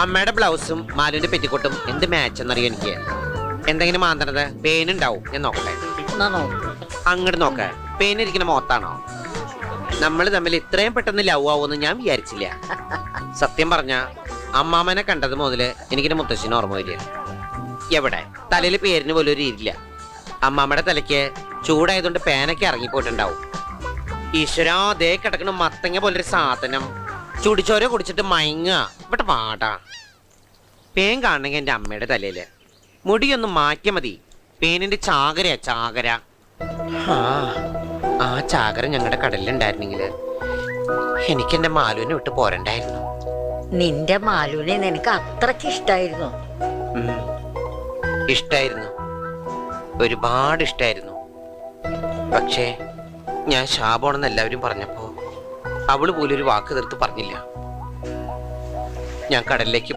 അമ്മയുടെ ബ്ലൗസും മാലുവിന്റെ പെറ്റിക്കോട്ടും എന്ത് മാച്ച് എന്നറിയോ എനിക്ക്. എന്തെങ്കിലും മാന്തണത് പേനുണ്ടാവും എന്ന് നോക്കട്ടെ. അങ്ങോട്ട് നോക്ക, പേനിരിക്കുന്ന മോത്താണോ? നമ്മൾ തമ്മിൽ ഇത്രയും പെട്ടെന്ന് ലവ് ആവുമെന്ന് ഞാൻ വിചാരിച്ചില്ല. സത്യം പറഞ്ഞ അമ്മാമനെ കണ്ടത് മുതല് എനിക്കിന്റെ മുത്തശ്ശിന് ഓർമ്മ വരിക. എവിടെ തലയിൽ പേരിന് പോലും ഒരു ഇരില്ല. അമ്മാമ്മയുടെ തലയ്ക്ക് ചൂടായതുകൊണ്ട് പേനൊക്കെ ഇറങ്ങിപ്പോയിട്ടുണ്ടാവും. ഈശ്വരാ, ദേ കിടക്കണ മത്തങ്ങ പോലൊരു സാധനം. ചുടിച്ചോര കുടിച്ചിട്ട് മയങ്ങുക. ഇവിടെ പാടാ. പേൻ കാണണമെങ്കിൽ എൻ്റെ അമ്മയുടെ തലയില് മുടിയൊന്ന് മാറ്റിയ മതി. പേനിന്റെ ചാകരയാ ചാകര. ആ ചാകര ഞങ്ങളുടെ കടലിലുണ്ടായിരുന്നെങ്കിൽ എനിക്കെന്റെ മാലുവിനെ വിട്ട് പോരണ്ടായിരുന്നു. നിന്റെ മാലുവിനെ നിനക്ക് അത്രക്ക് ഇഷ്ടായിരുന്നു? ഇഷ്ടായിരുന്നു, ഒരുപാട് ഇഷ്ടായിരുന്നു. പക്ഷേ ഞാൻ ശാപമാണെന്ന് എല്ലാവരും പറഞ്ഞപ്പോ അവള് പോലും ഒരു വാക്ക് തീർത്ത് പറഞ്ഞില്ല. ഞാൻ കടലിലേക്ക്